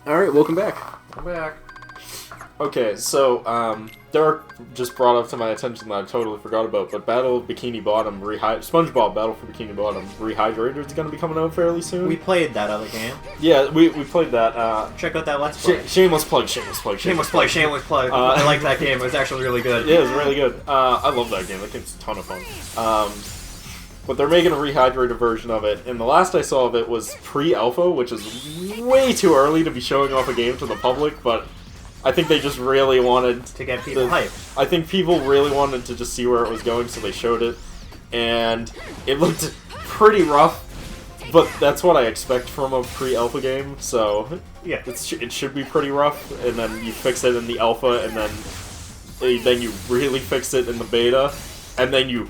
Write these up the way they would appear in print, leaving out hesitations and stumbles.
Alright, welcome back. I'm back. Okay, so, Derek just brought up to my attention that I totally forgot about, but Battle of Bikini Bottom, SpongeBob Battle for Bikini Bottom Rehydrated is going to be coming out fairly soon. We played that other game. Yeah, we played that. Check out that Let's Play. Shameless plug. Shameless plug. I like that game. It was actually really good. Yeah, it was really good. I love that game. That game's a ton of fun. But they're making a rehydrated version of it, and the last I saw of it was pre-alpha, which is way too early to be showing off a game to the public, but I think they just really wanted to get people hyped. I think people really wanted to just see where it was going, so they showed it, and it looked pretty rough, but that's what I expect from a pre-alpha game, so yeah, it should be pretty rough, and then you fix it in the alpha, and then you really fix it in the beta, and then you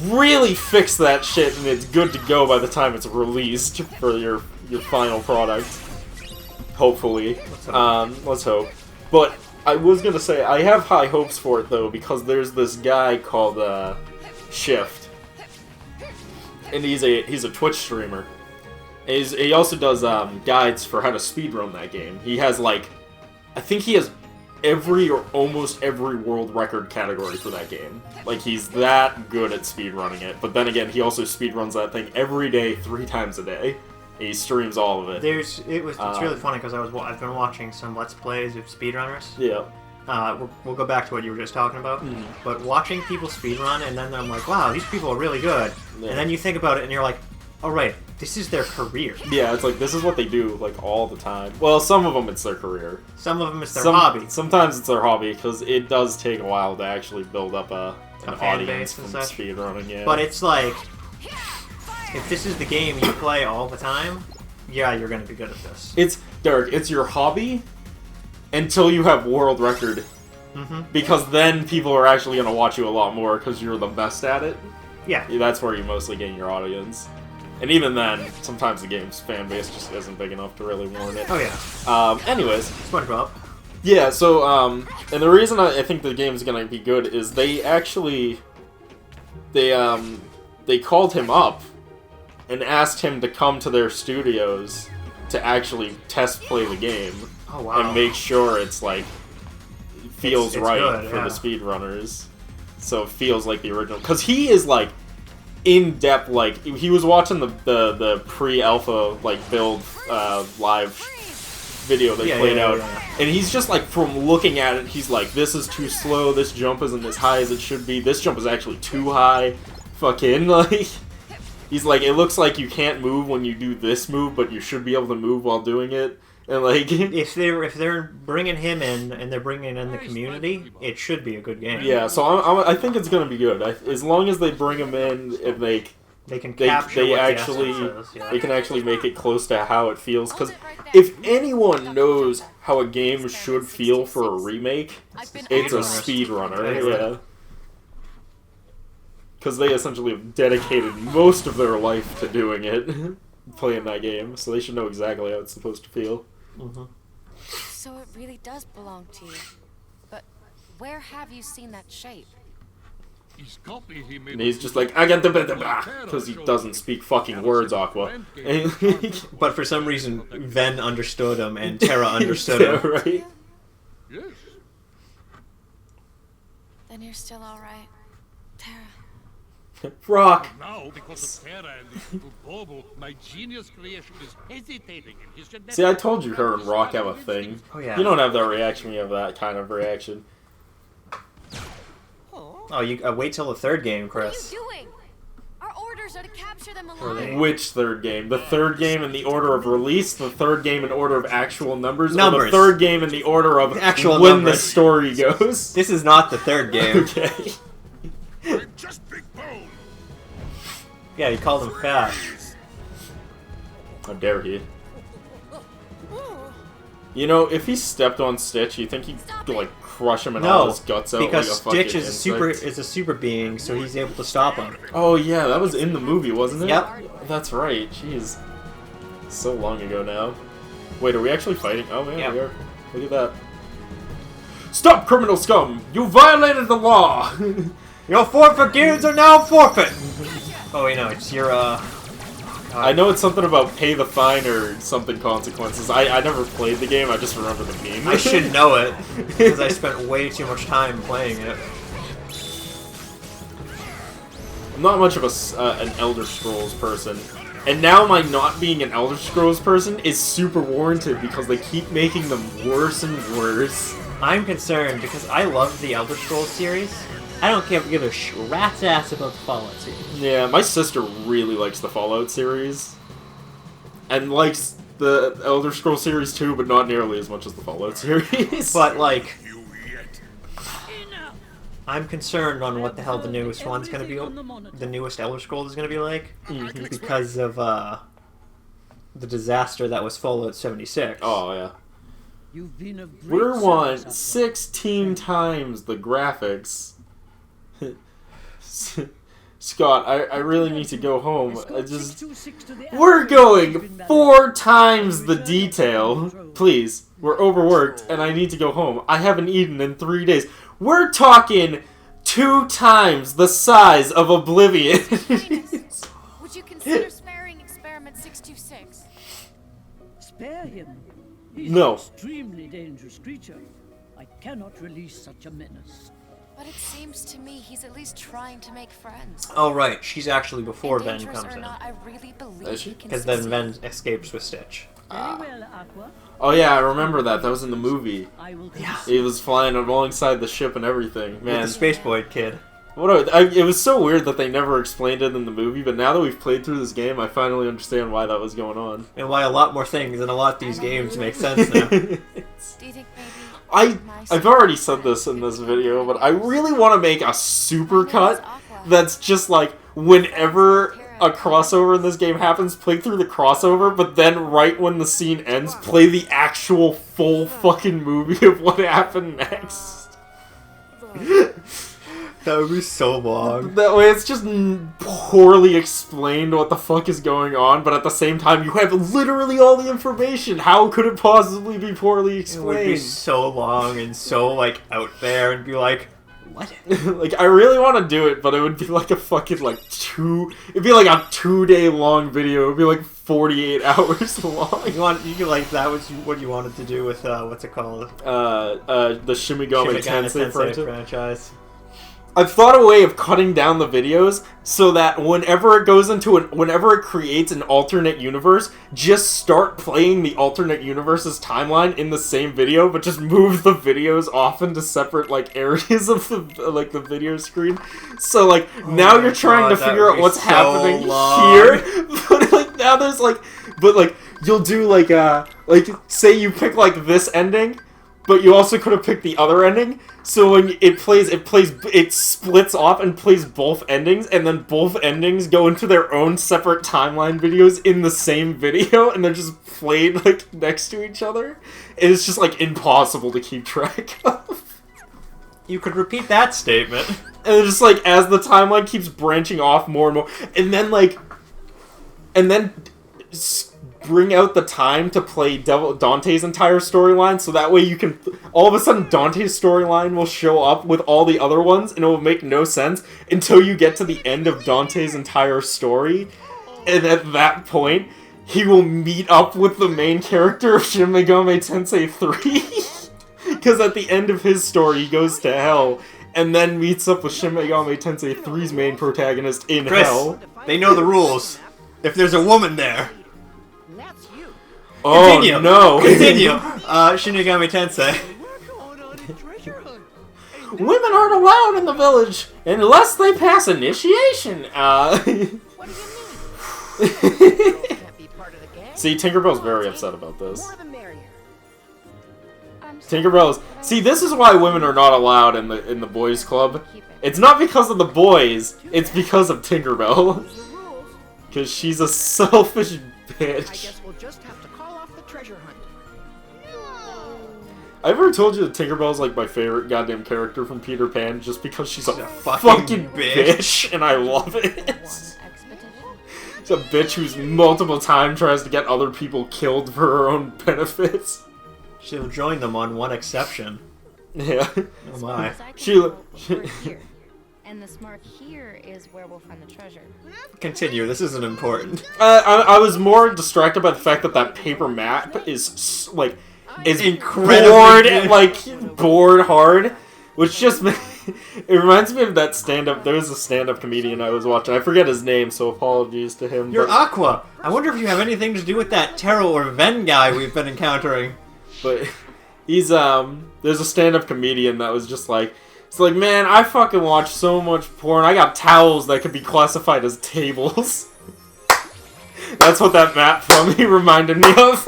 really fix that shit, and it's good to go by the time it's released for your final product. Hopefully. Let's hope. But I was gonna say, I have high hopes for it, though, because there's this guy called Shift. And he's a Twitch streamer. He also does guides for how to speedrun that game. He has, like, I think he has every or almost every world record category for that game. Like, he's that good at speedrunning it. But then again, he also speedruns that thing every day, 3 times a day. He streams all of it. It's really funny because I've been watching some Let's Plays of speedrunners. Yeah. We'll go back to what you were just talking about. Mm. But watching people speedrun, and then I'm like, wow, these people are really good. Yeah. And then you think about it, and you're like, oh right, this is their career. Yeah, it's like, this is what they do, like, all the time. Well, some of them it's their career. Some of them it's their hobby. Sometimes it's their hobby, because it does take a while to actually build up an audience from speedrunning, yeah. But it's like, if this is the game you play all the time, yeah, you're going to be good at this. Derek, it's your hobby until you have world record. Mm-hmm. Because then people are actually going to watch you a lot more because you're the best at it. Yeah. That's where you mostly gain your audience. And even then, sometimes the game's fan base just isn't big enough to really warrant it. Oh, yeah. Anyways. SpongeBob. Yeah, so, and the reason I think the game's gonna be good is they actually, they called him up and asked him to come to their studios to actually test play the game. Oh, wow. And make sure it's, like, feels right good, for the speedrunners. So it feels like the original. Because he is, like, in-depth, like, he was watching the pre-alpha, like, build live video they played out, and he's just like, from looking at it, he's like, this is too slow, this jump isn't as high as it should be, this jump is actually too high, fucking, like, he's like, it looks like you can't move when you do this move, but you should be able to move while doing it. And like, if they're bringing him in and they're bringing in the community, it should be a good game. Yeah, so I think it's gonna be good. As long as they bring him in, and they can actually make it close to how it feels. Because if anyone knows how a game should feel for a remake, it's a speedrunner. Yeah. Because they essentially have dedicated most of their life to doing it, playing that game, so they should know exactly how it's supposed to feel. Mm-hmm. So it really does belong to you. But where have you seen that shape? And he's just like, I got the because he doesn't speak fucking words, Aqua. But for some reason, Ven understood him and Terra understood him. Right? Yes. Then you're still alright, Terra. Rock! Now, because of Terra and this little Bobo, my genius creation is hesitating in his genetic... See, I told you her and Rock have a thing. Oh, yeah. You don't have that reaction, you have that kind of reaction. Oh, you wait till the third game, Chris. What are you doing? Our orders are to capture them alive. Which third game? The third game in the order of release, the third game in order of actual numbers, or the third game in the order of actual when numbers. The story goes? This is not the third game. Okay. Just big bone. Yeah, he called him fat. How dare he? You know, if he stepped on Stitch, you think he'd like crush him and all his guts out because like a Stitch is a super being, so he's able to stop him. Oh yeah, that was in the movie, wasn't it? Yep. That's right. Jeez, so long ago now. Wait, are we actually fighting? Oh man, we are. Look at that. Stop, criminal scum! You violated the law. Your forfeit gears are now forfeit. Oh wait, no, it's your I know it's something about pay the fine or something consequences. I never played the game, I just remember the meme. I should know it, because I spent way too much time playing it. I'm not much of an Elder Scrolls person. And now my not being an Elder Scrolls person is super warranted because they keep making them worse and worse. I'm concerned because I love the Elder Scrolls series. I don't give a rat's ass about the Fallout series. Yeah, my sister really likes the Fallout series. And likes the Elder Scrolls series too, but not nearly as much as the Fallout series. But, like, I'm concerned on what the hell the newest one's gonna be, the newest Elder Scrolls is gonna be like, because of, the disaster that was Fallout 76. Oh, yeah. We're on 16 times the graphics. Scott, I really need to go home. We're going 4 times the detail. Please, we're overworked, and I need to go home. I haven't eaten in 3 days. We're talking 2 times the size of Oblivion. Would you consider sparing Experiment 626? Spare him. He's No. an extremely dangerous creature. I cannot release such a menace. But it seems to me he's at least trying to make friends. Oh, right, she's actually before Ben Dangerous comes or in. not, I really believe Is she? he can Because then succeed. Ben escapes with Stitch. Very well, Aqua. Oh yeah, I remember that. That was in the movie. I will He was flying alongside the ship and everything. Man, With the Space Boy kid. it was so weird that they never explained it in the movie, but now that we've played through this game, I finally understand why that was going on. And why a lot more things in a lot of these games make sense now. Do you think maybe I've already said this in this video, but I really want to make a supercut that's just like whenever a crossover in this game happens, play through the crossover, but then right when the scene ends, play the actual full fucking movie of what happened next. That would be so long. That way it's just poorly explained what the fuck is going on, but at the same time you have literally all the information. How could it possibly be poorly It would be explained? so long and so, like, out there and be like, what? Like, I really want to do it, but it would be like a fucking, like, it'd be like a 2-day long video. It would be like 48 hours long. You could, like, that was what you wanted to do with, what's it called? The Shimigami Tensei franchise. I've thought a way of cutting down the videos so that whenever it goes into whenever it creates an alternate universe, just start playing the alternate universe's timeline in the same video, but just move the videos off into separate like areas of the video screen. So like now you're trying to figure out what's happening here, but like now there's like, but like you'll do like say you pick like this ending. But you also could have picked the other ending, so when it splits off and plays both endings, and then both endings go into their own separate timeline videos in the same video, and they're just played, like, next to each other. And it's just, like, impossible to keep track of. You could repeat that statement. And it's just, like, as the timeline keeps branching off more and more, and then, like, bring out the time to play Dante's entire storyline, so that way you can... All of a sudden, Dante's storyline will show up with all the other ones, and it will make no sense until you get to the end of Dante's entire story. And at that point, he will meet up with the main character of Shin Megami Tensei 3. Because at the end of his story, he goes to hell, and then meets up with Shin Megami Tensei 3's main protagonist in hell. They know the rules. If there's a woman there... Oh, Continue. no. Continue. Shinigami Tensei. Women aren't allowed in the village unless they pass initiation. What do you mean? Can't be part of the gang. See, Tinkerbell's very upset about this. More the merrier. Tinkerbell's... See, this is why women are not allowed in the boys' club. It's not because of the boys, it's because of Tinkerbell. Because she's a selfish bitch. I guess we'll just have to call off the treasure hunt. I ever told you that Tinkerbell's like my favorite goddamn character from Peter Pan just because she's a fucking fucking bitch and I love it. She's a bitch who's multiple times tries to get other people killed for her own benefits. She'll join them on one exception. Yeah. Oh my. And this mark here is where we'll find the treasure. Continue. This isn't important. I was more distracted by the fact that that paper map is Incredibly bored, good. like bored hard, which just it reminds me of that stand-up. There was a stand-up comedian I was watching. I forget his name, so apologies to him. You're but, Aqua. I wonder if you have anything to do with that Taro or Ven guy we've been encountering. but he's there's a stand-up comedian that was just like. It's like, man, I fucking watch so much porn. I got towels that could be classified as tables. That's what that map from me reminded me of.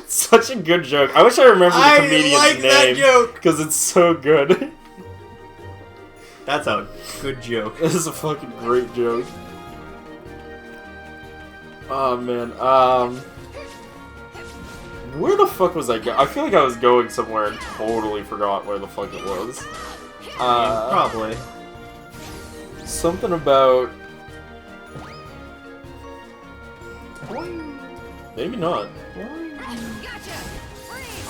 Such a good joke. I wish I remembered the comedian's name. Joke. Because it's so good. That's a good joke. This is a fucking great joke. Oh, man. Where the fuck was I going? I feel like I was going somewhere and totally forgot where the fuck it was. Probably. Something about... Maybe not.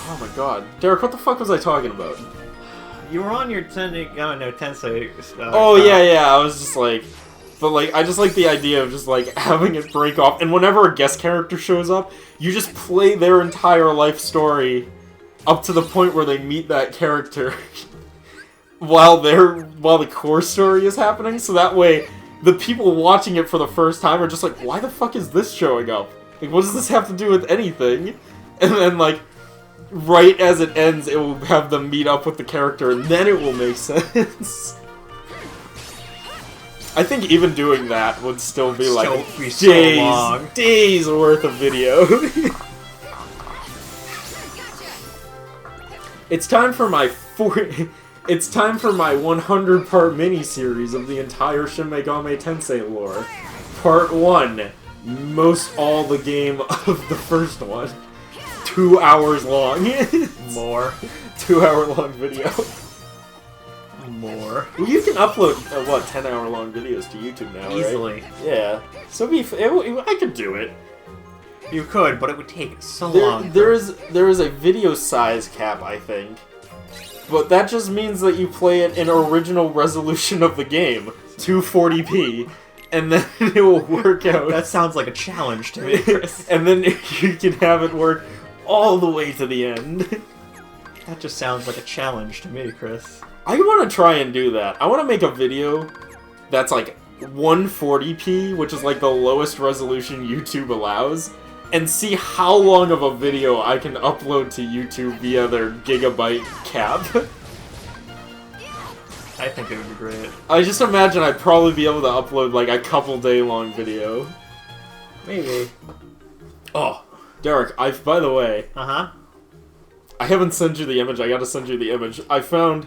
Oh my god. Derek, what the fuck was I talking about? You were on your Tensei stuff. Oh, yeah, I was just like... But, like, I just like the idea of just, like, having it break off. And whenever a guest character shows up, you just play their entire life story up to the point where they meet that character while the core story is happening. So that way, the people watching it for the first time are just like, why the fuck is this showing up? Like, what does this have to do with anything? And then, like, right as it ends, it will have them meet up with the character, and then it will make sense. I think even doing that would still be like days worth of video. It's time for my 100-part mini-series of the entire Shin Megami Tensei lore. Part 1. Most all the game of the first one. 2 hours long. More. 2-hour long video. More. Well, you can upload, 10-hour long videos to YouTube now, Easily. right? Yeah. So I could do it. You could, but it would take so long. There is a video size cap, I think. But that just means that you play it in original resolution of the game, 240p, and then it will work out. That sounds like a challenge to me, Chris. And then you can have it work all the way to the end. That just sounds like a challenge to me, Chris. I want to try and do that. I want to make a video that's like 140p, which is like the lowest resolution YouTube allows, and see how long of a video I can upload to YouTube via their gigabyte cap. I think it would be great. I just imagine I'd probably be able to upload like a couple day long video. Maybe. Oh, Derek, by the way, Uh-huh. I haven't sent you the image, I gotta send you the image. I found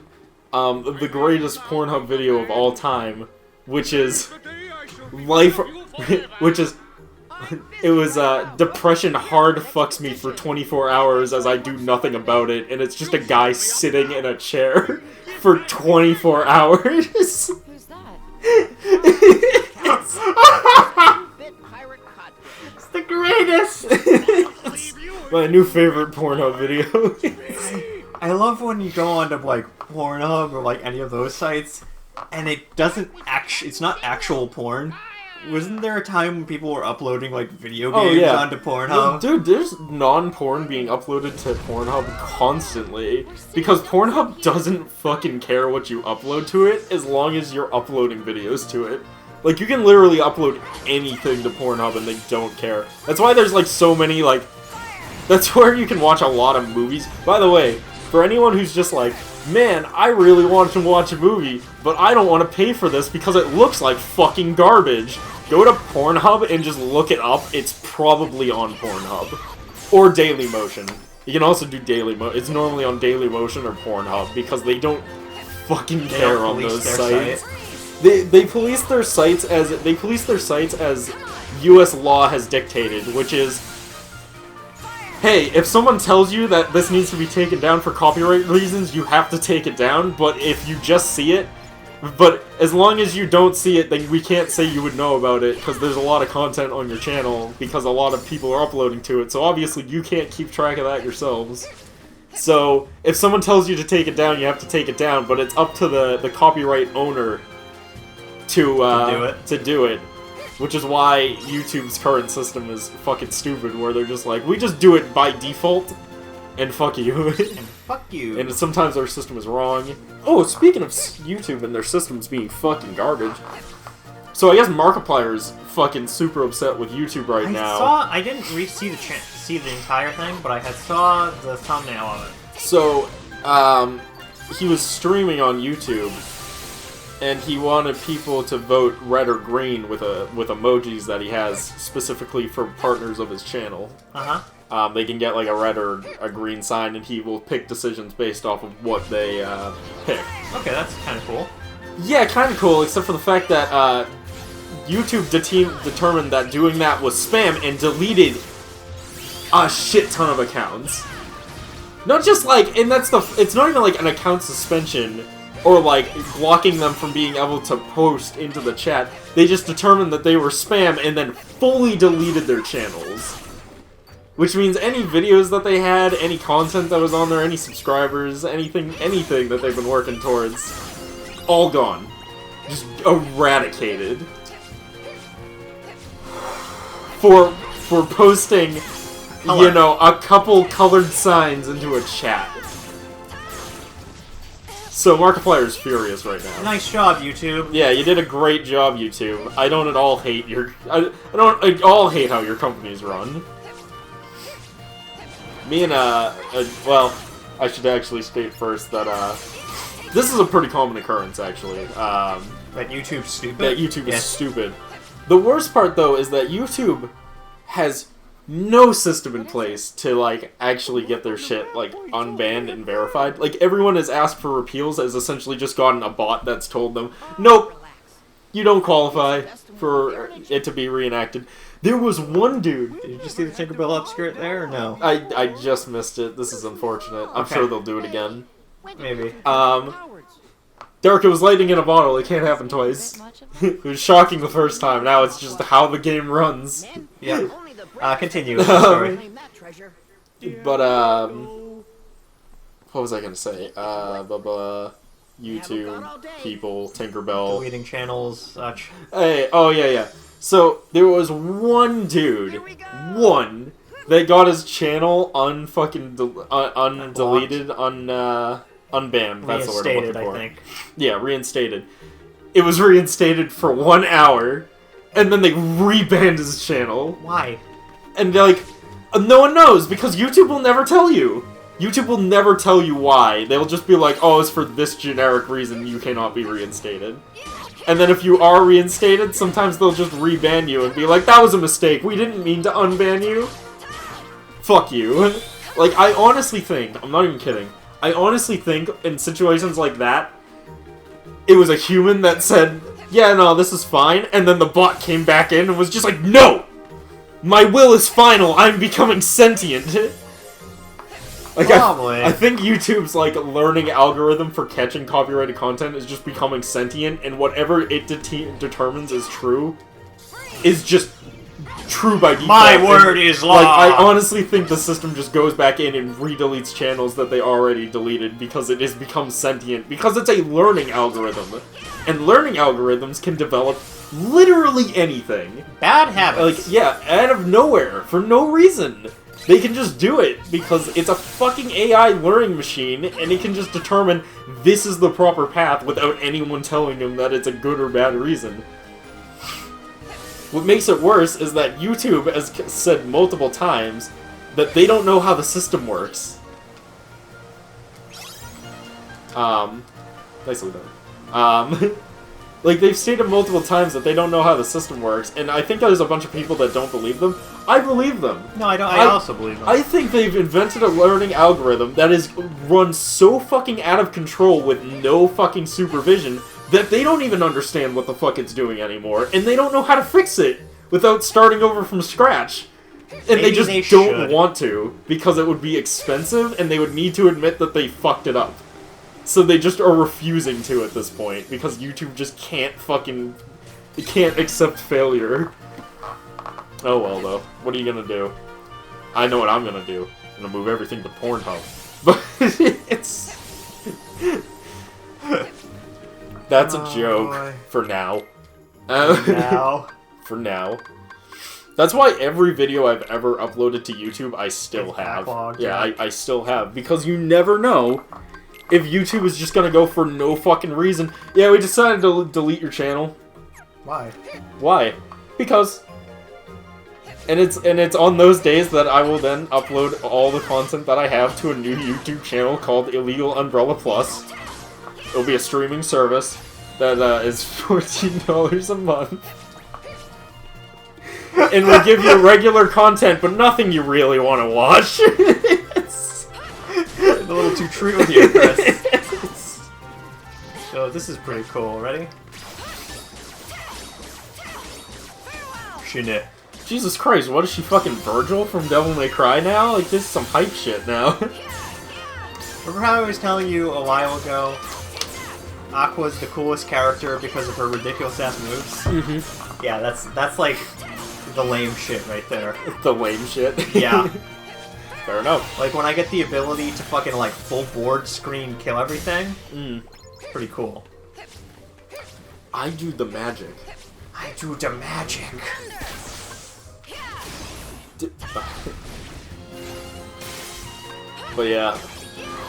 the greatest Pornhub video of all time, which is it was depression hard fucks me for 24 hours as I do nothing about it, and it's just a guy sitting in a chair for 24 hours. Who's that? It's the greatest! It's my new favorite Pornhub video. I love when you go onto, like, Pornhub or, like, any of those sites, and it doesn't it's not actual porn. Wasn't there a time when people were uploading, like, video games onto Pornhub? Dude, there's non-porn being uploaded to Pornhub constantly. Because Pornhub doesn't fucking care what you upload to it, as long as you're uploading videos to it. Like, you can literally upload anything to Pornhub and they don't care. That's why there's, like, so many, like... That's where you can watch a lot of movies. By the way, for anyone who's just like, man, I really want to watch a movie, but I don't want to pay for this because it looks like fucking garbage. Go to Pornhub and just look it up. It's probably on Pornhub. Or Dailymotion. You can also do Dailymotion. It's normally on Dailymotion or Pornhub because they don't fucking care on those sites. They police their sites as US law has dictated, which is, hey, if someone tells you that this needs to be taken down for copyright reasons, you have to take it down, but if you just see it, but as long as you don't see it, then we can't say you would know about it, because there's a lot of content on your channel, because a lot of people are uploading to it, so obviously you can't keep track of that yourselves. So, if someone tells you to take it down, you have to take it down, but it's up to the copyright owner to do it. Which is why YouTube's current system is fucking stupid, where they're just like, we just do it by default, and fuck you. And fuck you. And sometimes their system is wrong. Oh, speaking of YouTube and their systems being fucking garbage. So I guess Markiplier's fucking super upset with YouTube right now. I didn't see the entire thing, but I had saw the thumbnail of it. So, he was streaming on YouTube, and he wanted people to vote red or green with emojis that he has specifically for partners of his channel. They can get like a red or a green sign, and he will pick decisions based off of what they pick. Okay, that's kind of cool. Yeah, kind of cool, except for the fact that YouTube determined that doing that was spam and deleted a shit ton of accounts. Not just like, and that's it's not even like an account suspension or like blocking them from being able to post into the chat. They just determined that they were spam and then fully deleted their channels. Which means any videos that they had, any content that was on there, any subscribers, anything that they've been working towards, all gone. Just eradicated. For posting, you know, a couple colored signs into a chat. So Markiplier's furious right now. Nice job, YouTube. Yeah, you did a great job, YouTube. I don't at all hate I don't at all hate how your company's run. Me and well, I should actually state first that this is a pretty common occurrence actually. That YouTube's stupid. That YouTube is stupid. The worst part, though, is that YouTube has no system in place to, like, actually get their shit, like, unbanned and verified. Like, everyone has asked for repeals has essentially just gotten a bot that's told them, nope, you don't qualify for it to be reenacted. There was one dude... Did you just see the Tinkerbell upskirt there, or no? I just missed it. This is unfortunate. I'm sure they'll do it again. Maybe. Derek, it was lightning in a bottle. It can't happen twice. It was shocking the first time. Now it's just how the game runs. Yeah. Continue. Sorry. But, what was I gonna say? YouTube, people, Tinkerbell. Deleting channels, such. Hey, oh yeah. So, there was one dude, that got his channel undeleted, unbanned. That's the word I'm looking for. I think. Yeah, reinstated. It was reinstated for 1 hour, and then they rebanned his channel. Why? And they're like, no one knows, because YouTube will never tell you. YouTube will never tell you why. They'll just be like, oh, it's for this generic reason you cannot be reinstated. And then if you are reinstated, sometimes they'll just reban you and be like, that was a mistake, we didn't mean to unban you. Fuck you. Like, I honestly think, I'm not even kidding, I honestly think in situations like that, it was a human that said, yeah, no, this is fine, and then the bot came back in and was just like, no! My will is final, I'm becoming sentient! Like, I think YouTube's, like, learning algorithm for catching copyrighted content is just becoming sentient, and whatever it determines is true, is just true by default. My word is law! Like, I honestly think the system just goes back in and redeletes channels that they already deleted because it has become sentient, because it's a learning algorithm. And learning algorithms can develop literally anything. Bad habits. Like, yeah, out of nowhere, for no reason. They can just do it because it's a fucking AI learning machine, and it can just determine this is the proper path without anyone telling them that it's a good or bad reason. What makes it worse is that YouTube has said multiple times that they don't know how the system works. Nicely done. Like, they've stated multiple times that they don't know how the system works, and I think there's a bunch of people that don't believe them. I believe them. No, I don't. I also believe them. I think they've invented a learning algorithm that is run so fucking out of control with no fucking supervision that they don't even understand what the fuck it's doing anymore, and they don't know how to fix it without starting over from scratch. And Maybe they just don't want to, because it would be expensive, and they would need to admit that they fucked it up. So they just are refusing to at this point, because YouTube just can't accept failure. Oh well, though. What are you gonna do? I know what I'm gonna do. I'm gonna move everything to Pornhub. But it's... That's a joke boy. for now. Now. For now. That's why every video I've ever uploaded to YouTube, I still It's have. backlogged, Yeah, yeah. I still have. Because you never know if YouTube is just gonna go for no fucking reason. Yeah, we decided to delete your channel. Why? Why? Because... And it's on those days that I will then upload all the content that I have to a new YouTube channel called Illegal Umbrella Plus. It'll be a streaming service that is $14 a month. And we'll give you regular content, but nothing you really want to watch. It's A little too true with you, Chris. So this is pretty cool. Ready? Shit. Jesus Christ, what is she, fucking Virgil from Devil May Cry now? Like, this is some hype shit now. Remember how I was telling you a while ago, Aqua's the coolest character because of her ridiculous ass moves? Mm-hmm. Yeah, that's like the lame shit right there. The lame shit. Yeah. Fair enough. Like when I get the ability to fucking like full board screen kill everything, it's pretty cool. I do the magic. I do the magic. But yeah.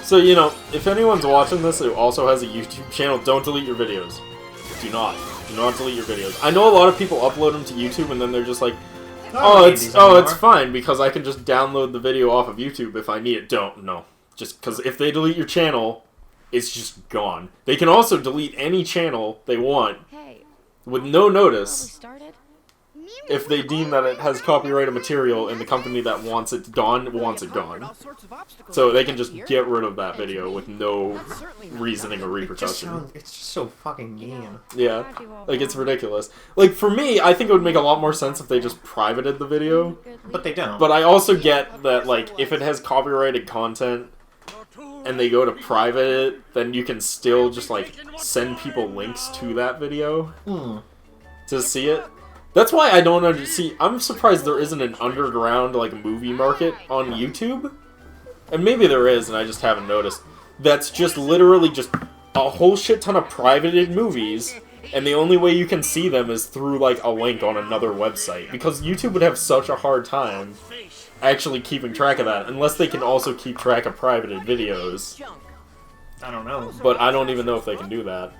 So, you know, if anyone's watching this who also has a YouTube channel, don't delete your videos. Do not. Do not delete your videos. I know a lot of people upload them to YouTube and then they're just like, it's fine because I can just download the video off of YouTube if I need it. Don't. No. Just because if they delete your channel, it's just gone. They can also delete any channel they want Hey, with no before we notice started, if they deem that it has copyrighted material and the company that wants it gone wants it gone. So they can just get rid of that video with no reasoning or repercussion. It's just so fucking mean. Yeah, like it's ridiculous. Like for me, I think it would make a lot more sense if they just privated the video. But they don't. But I also get that like if it has copyrighted content and they go to private it, then you can still just like send people links to that video to see it. That's why I don't see. I'm surprised there isn't an underground like movie market on YouTube, and maybe there is, and I just haven't noticed. That's just literally just a whole shit ton of privated movies, and the only way you can see them is through like a link on another website, because YouTube would have such a hard time actually keeping track of that, unless they can also keep track of privated videos. I don't know. But I don't even know if they can do that.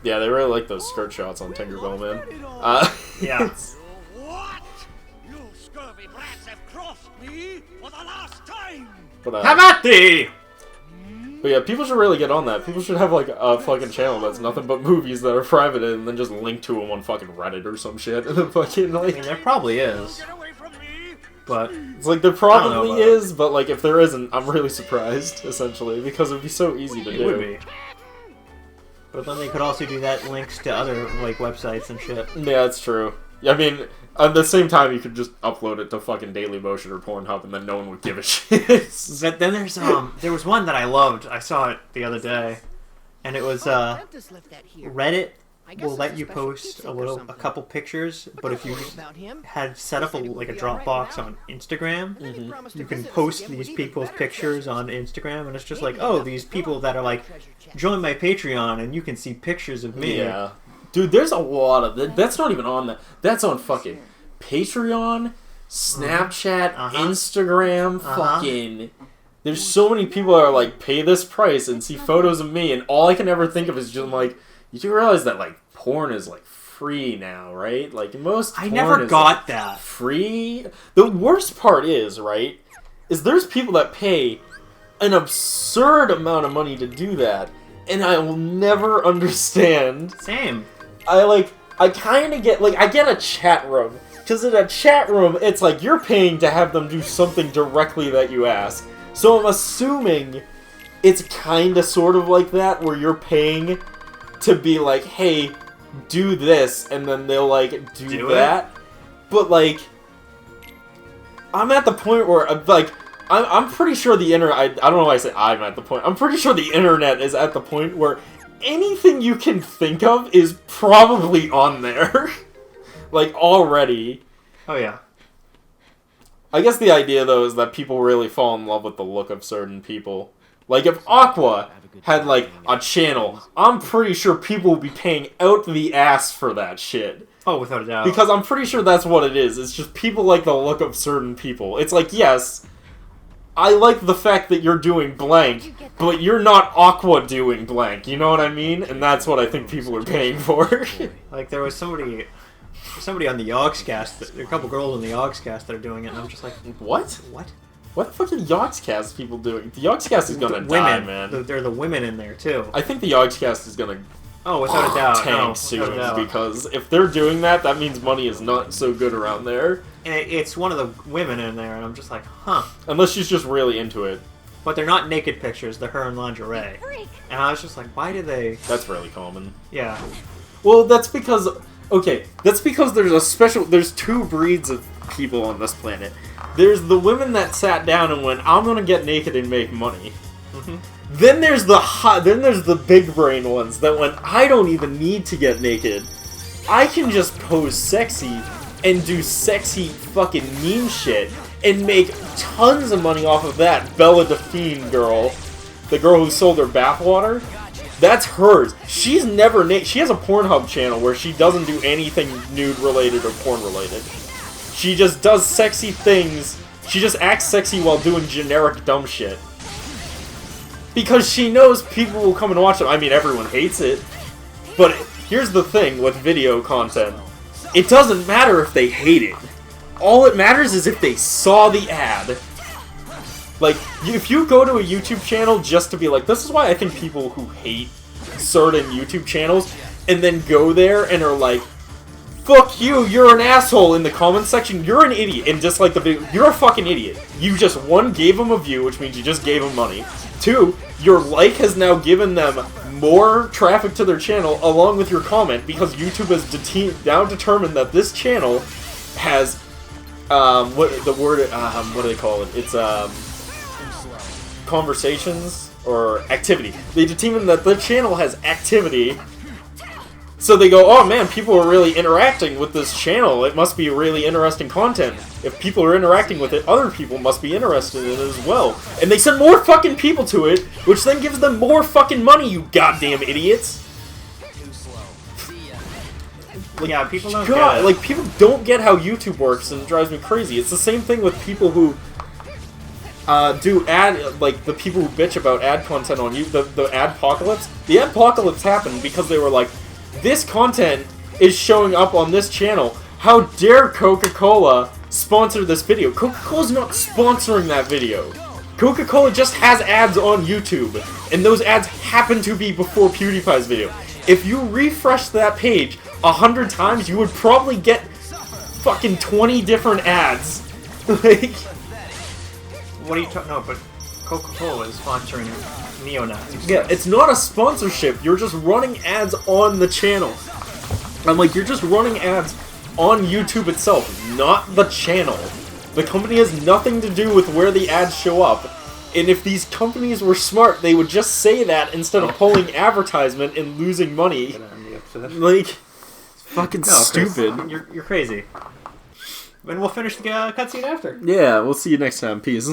Yeah, they really like those skirt shots on Tinkerbell, man. Yeah. What? You scurvy brats have crossed me for the last time! But, How about thee? but yeah, people should really get on that. People should have like a fucking channel that's nothing but movies that are private and then just link to them on fucking Reddit or some shit. And then fucking I mean, like, there probably is. Get away from me! But it's like there know probably about is, but like if there isn't, I'm really surprised essentially because it'd be so easy to it do. would be. But then they could also do that links to other like websites and shit. Yeah, that's true. I mean, at the same time, you could just upload it to fucking Dailymotion or Pornhub, and then no one would give a shit. But then there was one that I loved. I saw it the other day, and it was Apprentice left that here. Reddit I guess will it's let a you special post keepsake a or a something. couple pictures, but if you Don't worry about him. had set up a like a Dropbox on Instagram, And then he promised to you can visit us post again these with even people's better pictures treasures. on Instagram, and it's just like, Maybe oh, enough these to people fill that are out like, the treasure chest. join my Patreon, and you can see pictures of me. Yeah. Dude, there's a lot of... That's not even on that. That's on fucking Patreon, Snapchat, Instagram, fucking... There's so many people that are like, pay this price and see photos of me, and all I can ever think of is just like, you do realize that like porn is like free now, right? Like most I porn never is, got like, that. free. The worst part is, right, is there's people that pay an absurd amount of money to do that, and I will never understand. Same. I kind of get, like, I get a chat room. Because in a chat room, it's like you're paying to have them do something directly that you ask. So I'm assuming it's kind of sort of like that, where you're paying to be like, hey, do this, and then they'll, like, do that. But, like, I'm at the point where, like, I'm pretty sure the internet, I don't know why I say I'm at the point, I'm pretty sure the internet is at the point where anything you can think of is probably on there. Like, already. Oh yeah. I guess the idea, though, is that people really fall in love with the look of certain people. Like, if Aqua had, like, a channel, I'm pretty sure people would be paying out the ass for that shit. Oh, without a doubt. Because I'm pretty sure that's what it is. It's just people like the look of certain people. It's like, yes, I like the fact that you're doing blank, but you're not Aqua doing blank. You know what I mean? And that's what I think people are paying for. Like, there was somebody on the Yogscast, there are a couple girls on the Yogscast that are doing it, and I'm just like, What? what? What the fuck are Yogscast people doing? The Yogscast is gonna die, man. They're the women in there, too. I think the Yogscast is gonna Oh, without a doubt. tank soon, because if they're doing that, that means money is not so good around there. And it's one of the women in there, and I'm just like, huh. Unless she's just really into it. But they're not naked pictures, they're her in lingerie. And I was just like, why do they... That's really common. Yeah. Well, that's because... Okay, that's because there's two breeds of people on this planet. There's the women that sat down and went, I'm gonna get naked and make money. Mm-hmm. Then there's the big brain ones that went, I don't even need to get naked. I can just pose sexy and do sexy fucking meme shit and make tons of money off of that. Bella Delphine girl, the girl who sold her bathwater, that's hers. She's never naked. She has a Pornhub channel where she doesn't do anything nude related or porn related. She just does sexy things. She just acts sexy while doing generic dumb shit. Because she knows people will come and watch it. I mean, everyone hates it. But here's the thing with video content. It doesn't matter if they hate it. All it matters is if they saw the ad. Like, if you go to a YouTube channel just to be like, this is why I think people who hate certain YouTube channels, and then go there and are like, fuck you, you're an asshole in the comments section, you're an idiot, and dislike the video, you're a fucking idiot. You just, one, gave them a view, which means you just gave them money. Two, your like has now given them more traffic to their channel along with your comment, because YouTube has now determined that this channel has, what do they call it? It's, conversations or activity. They determined that the channel has activity, so they go, oh man, people are really interacting with this channel, it must be really interesting content. If people are interacting with it, other people must be interested in it as well. And they send more fucking people to it, which then gives them more fucking money, you goddamn idiots. Like, yeah, people don't God, get it. like, people don't get how YouTube works, and it drives me crazy. It's the same thing with people who do ad, like, the people who bitch about ad content on YouTube, the adpocalypse. The adpocalypse happened because they were like, this content is showing up on this channel. How dare Coca-Cola sponsor this video? Coca-Cola's not sponsoring that video. Coca-Cola just has ads on YouTube, and those ads happen to be before PewDiePie's video. If you refresh that page 100 times, you would probably get fucking 20 different ads. Like... What are you talking? No, but Coca-Cola is sponsoring neo-Nazis. Yeah, it's not a sponsorship. You're just running ads on the channel. I'm like, you're just running ads on YouTube itself, not the channel. The company has nothing to do with where the ads show up. And if these companies were smart, they would just say that instead of pulling advertisement and losing money. Like, it's fucking stupid. Chris, you're crazy. And we'll finish the cutscene after. Yeah, we'll see you next time. Peace.